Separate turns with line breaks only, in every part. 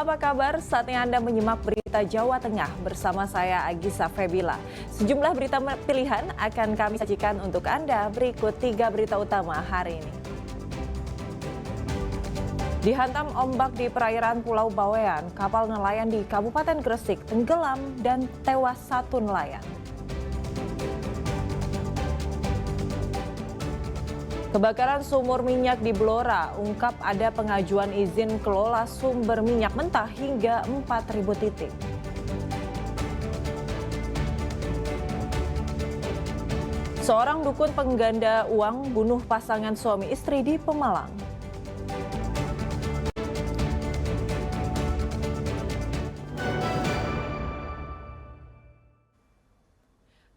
apa kabar? Saatnya Anda menyimak berita Jawa Tengah bersama saya Agisa Febila. Sejumlah berita pilihan akan kami sajikan untuk Anda. Berikut 3 berita utama hari ini. Dihantam ombak di perairan Pulau Bawean, kapal nelayan di Kabupaten Gresik tenggelam dan tewas 1 nelayan. Kebakaran sumur minyak di Blora, ungkap ada pengajuan izin kelola sumber minyak mentah hingga 4.000 titik. Seorang dukun pengganda uang bunuh pasangan suami istri di Pemalang.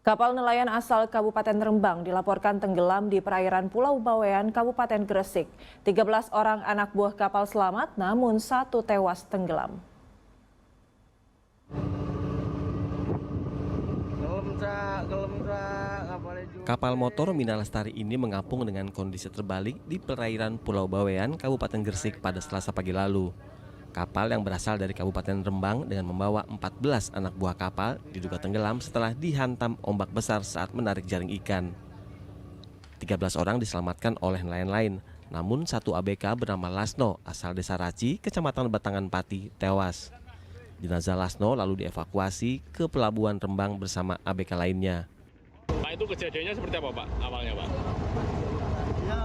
Kapal nelayan asal Kabupaten Rembang dilaporkan tenggelam di perairan Pulau Bawean, Kabupaten Gresik. 13 orang anak buah kapal selamat, namun 1 tewas tenggelam.
Kapal motor Mina Lestari ini mengapung dengan kondisi terbalik di perairan Pulau Bawean, Kabupaten Gresik pada Selasa pagi lalu. Kapal yang berasal dari Kabupaten Rembang dengan membawa 14 anak buah kapal diduga tenggelam setelah dihantam ombak besar saat menarik jaring ikan. 13 orang diselamatkan oleh nelayan lain, namun 1 ABK bernama Lasno asal Desa Raci, Kecamatan Batangan Pati, tewas. Jenazah Lasno lalu dievakuasi ke Pelabuhan Rembang bersama ABK lainnya.
Pak, itu kejadiannya seperti apa, Pak, awalnya, Pak?
Ya,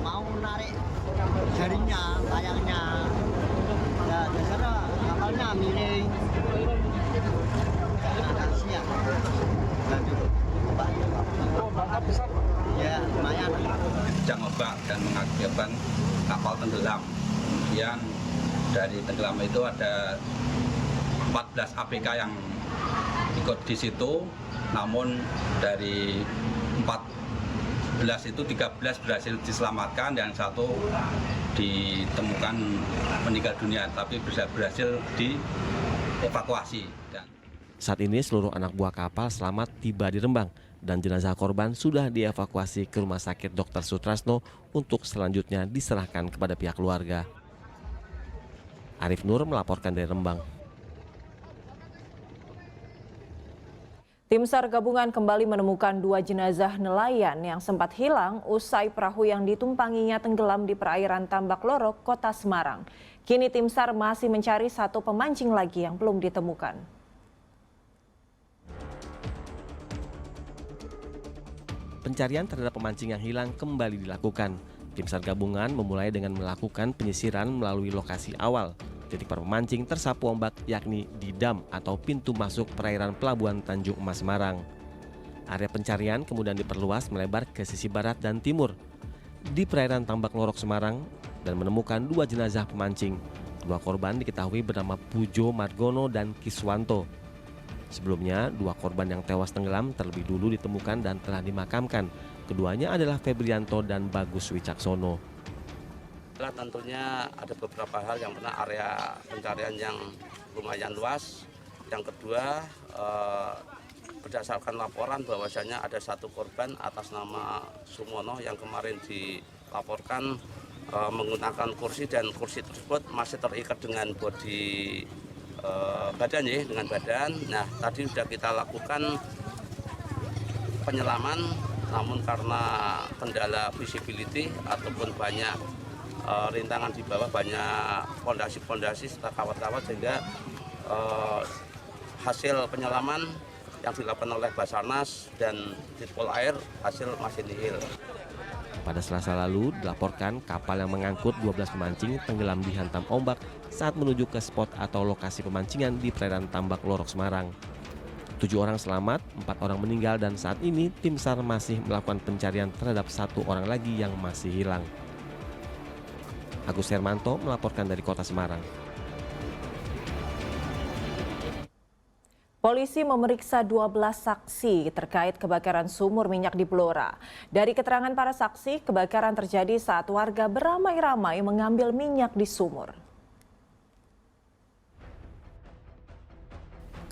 mau narik jaringnya, layangnya, ya dasarnya kapalnya miring, ada siang, besar, ya lumayan.
Kencang ombak dan mengakibatkan kapal tenggelam. Kemudian dari tenggelam itu ada 14 ABK yang ikut di situ, namun dari 14 itu 13 berhasil diselamatkan dan 1 ditemukan meninggal dunia, tapi berhasil dievakuasi.
Saat ini seluruh anak buah kapal selamat tiba di Rembang dan jenazah korban sudah dievakuasi ke Rumah Sakit Dr. Sutrasno untuk selanjutnya diserahkan kepada pihak keluarga. Arif Nur melaporkan dari Rembang.
Tim SAR gabungan kembali menemukan 2 jenazah nelayan yang sempat hilang usai perahu yang ditumpanginya tenggelam di perairan Tambak Lorok, Kota Semarang. Kini tim SAR masih mencari 1 pemancing lagi yang belum ditemukan.
Pencarian terhadap pemancing yang hilang kembali dilakukan. Tim SAR gabungan memulai dengan melakukan penyisiran melalui lokasi awal. Titik para pemancing tersapu ombak yakni di dam atau pintu masuk perairan Pelabuhan Tanjung Emas Semarang. Area pencarian kemudian diperluas melebar ke sisi barat dan timur di perairan Tambak Lorok Semarang dan menemukan 2 jenazah pemancing. 2 korban diketahui bernama Pujo Margono dan Kiswanto. Sebelumnya 2 korban yang tewas tenggelam terlebih dulu ditemukan dan telah dimakamkan. Keduanya adalah Febrianto dan Bagus Wicaksono.
Tentunya ada beberapa hal, yang pernah area pencarian yang lumayan luas. Yang kedua, berdasarkan laporan bahwasanya ada 1 korban atas nama Sumono yang kemarin dilaporkan menggunakan kursi, dan kursi tersebut masih terikat dengan bodi badan, ya, dengan badan. Nah, tadi sudah kita lakukan penyelaman, namun karena kendala visibility ataupun banyak rintangan di bawah, banyak pondasi-pondasi serta kawat-kawat, sehingga hasil penyelaman yang dilakukan oleh Basarnas dan Ditpol Air hasil masih nihil.
Pada Selasa lalu dilaporkan kapal yang mengangkut 12 pemancing tenggelam dihantam ombak saat menuju ke spot atau lokasi pemancingan di perairan Tambak Lorok Semarang. 7 orang selamat, 4 orang meninggal, dan saat ini tim SAR masih melakukan pencarian terhadap 1 orang lagi yang masih hilang. Agus Hermanto melaporkan dari Kota Semarang.
Polisi memeriksa 12 saksi terkait kebakaran sumur minyak di Blora. Dari keterangan para saksi, kebakaran terjadi saat warga beramai-ramai mengambil minyak di sumur.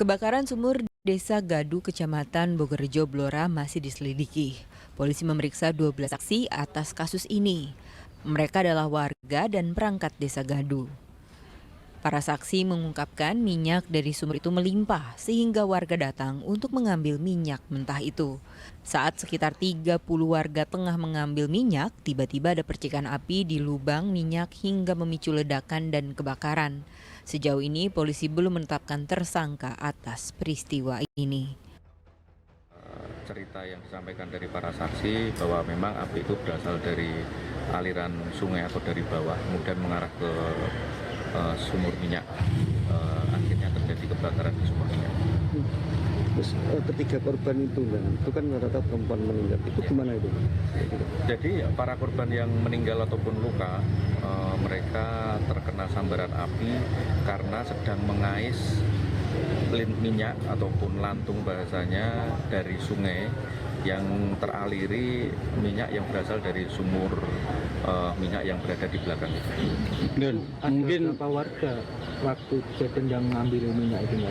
Kebakaran sumur Desa Gadu, Kecamatan Bogorejo, Blora masih diselidiki. Polisi memeriksa 12 saksi atas kasus ini. Mereka adalah warga dan perangkat desa Gadu. Para saksi mengungkapkan minyak dari sumur itu melimpah sehingga warga datang untuk mengambil minyak mentah itu. Saat sekitar 30 warga tengah mengambil minyak, tiba-tiba ada percikan api di lubang minyak hingga memicu ledakan dan kebakaran. Sejauh ini polisi belum menetapkan tersangka atas peristiwa ini.
Cerita yang disampaikan dari para saksi bahwa memang api itu berasal dari aliran sungai atau dari bawah, kemudian mengarah ke sumur minyak. Akhirnya terjadi kebakaran di sumur minyak.
Terus ketiga korban itu kan rata-rata perempuan meninggal. Itu gimana itu?
Jadi para korban yang meninggal ataupun luka, mereka terkena sambaran api karena sedang mengais minyak ataupun lantung bahasanya dari sungai yang teraliri minyak yang berasal dari sumur minyak yang berada di belakang.
Dan mungkin berapa warga waktu kejadian yang ngambil minyak itu?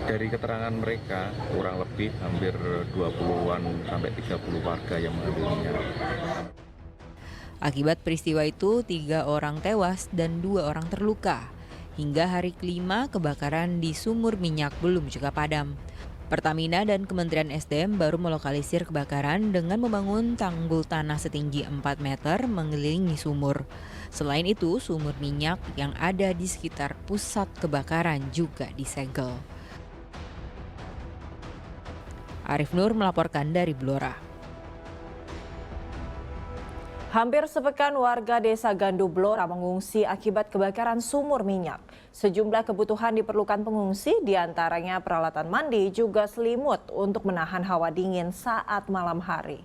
Dari keterangan mereka kurang lebih hampir 20-an sampai 30 warga yang mengambil minyak.
Akibat peristiwa itu 3 orang tewas dan 2 orang terluka. Hingga hari kelima, kebakaran di sumur minyak belum juga padam. Pertamina dan Kementerian SDM baru melokalisir kebakaran dengan membangun tanggul tanah setinggi 4 meter mengelilingi sumur. Selain itu, sumur minyak yang ada di sekitar pusat kebakaran juga disegel. Arif Nur melaporkan dari Blora.
Hampir sepekan warga desa Gandu Blora mengungsi akibat kebakaran sumur minyak. Sejumlah kebutuhan diperlukan pengungsi, diantaranya peralatan mandi juga selimut untuk menahan hawa dingin saat malam hari.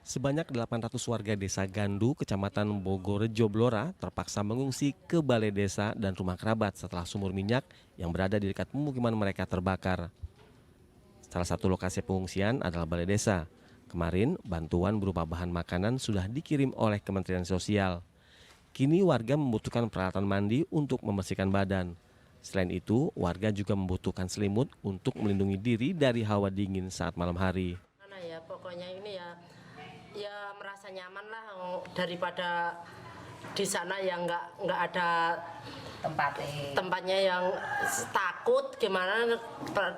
Sebanyak 800 warga desa Gandu, Kecamatan Bogorejo, Blora terpaksa mengungsi ke balai desa dan rumah kerabat setelah sumur minyak yang berada di dekat pemukiman mereka terbakar. Salah satu lokasi pengungsian adalah balai desa. Kemarin, bantuan berupa bahan makanan sudah dikirim oleh Kementerian Sosial. Kini warga membutuhkan peralatan mandi untuk membersihkan badan. Selain itu, warga juga membutuhkan selimut untuk melindungi diri dari hawa dingin saat malam hari.
Ya, pokoknya ini ya merasa nyaman lah daripada di sana yang nggak ada tempatnya yang takut, gimana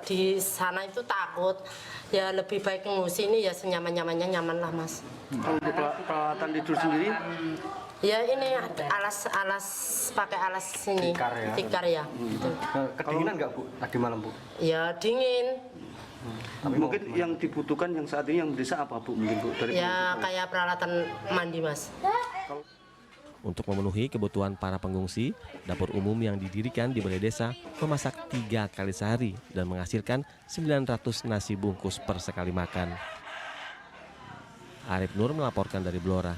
di sana itu takut. Ya lebih baik ngungsi ini ya senyaman-nyamannya nyaman lah, Mas.
Untuk peralatan tidur sendiri?
Ya ini alas pakai alas ini. Tikar ya.
Kedinginan nggak, Bu, tadi malam, Bu?
Ya dingin.
Tapi mungkin yang dibutuhkan yang saat ini yang desa apa, Bu? Mungkin, Bu, dari
ya kayak peralatan mandi, Mas.
Untuk memenuhi kebutuhan para pengungsi, dapur umum yang didirikan di balai desa memasak 3 kali sehari dan menghasilkan 900 nasi bungkus per sekali makan. Arif Nur melaporkan dari Blora.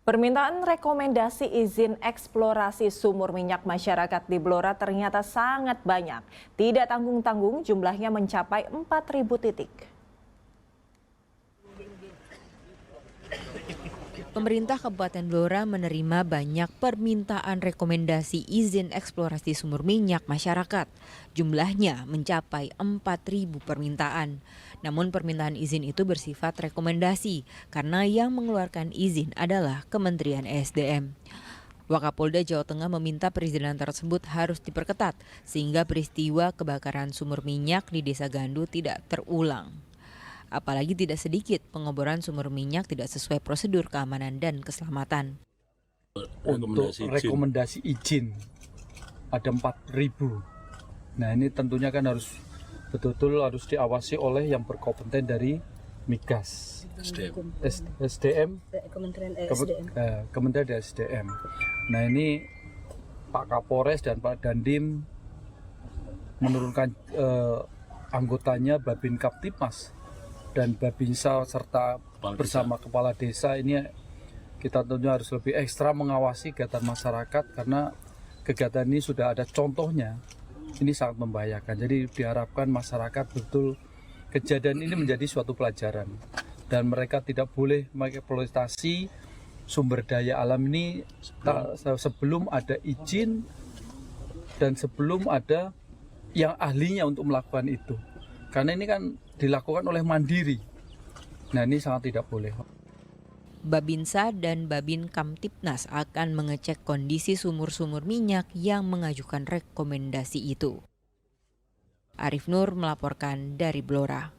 Permintaan rekomendasi izin eksplorasi sumur minyak masyarakat di Blora ternyata sangat banyak. Tidak tanggung-tanggung, jumlahnya mencapai 4.000 titik.
Pemerintah Kabupaten Blora menerima banyak permintaan rekomendasi izin eksplorasi sumur minyak masyarakat. Jumlahnya mencapai 4.000 permintaan. Namun permintaan izin itu bersifat rekomendasi karena yang mengeluarkan izin adalah Kementerian SDM. Wakapolda Jawa Tengah meminta perizinan tersebut harus diperketat sehingga peristiwa kebakaran sumur minyak di Desa Gandu tidak terulang. Apalagi tidak sedikit pengeboran sumur minyak tidak sesuai prosedur keamanan dan keselamatan.
Untuk rekomendasi izin ada 4.000. Nah ini tentunya kan harus betul-betul harus diawasi oleh yang berkompeten dari Migas, SDM, Kementerian SDM. Nah ini Pak Kapolres dan Pak Dandim menurunkan anggotanya Babin Kaptipmas dan Babinsa serta bersama kepala desa ini kita tentunya harus lebih ekstra mengawasi kegiatan masyarakat karena kegiatan ini sudah ada contohnya. Ini sangat membahayakan. Jadi diharapkan masyarakat betul kejadian ini menjadi suatu pelajaran dan mereka tidak boleh mengeksploitasi sumber daya alam ini sebelum ada izin dan sebelum ada yang ahlinya untuk melakukan itu. Karena ini kan dilakukan oleh mandiri. Nah ini sangat tidak boleh.
Babinsa dan Babin Kamtipnas akan mengecek kondisi sumur-sumur minyak yang mengajukan rekomendasi itu. Arif Nur melaporkan dari Blora.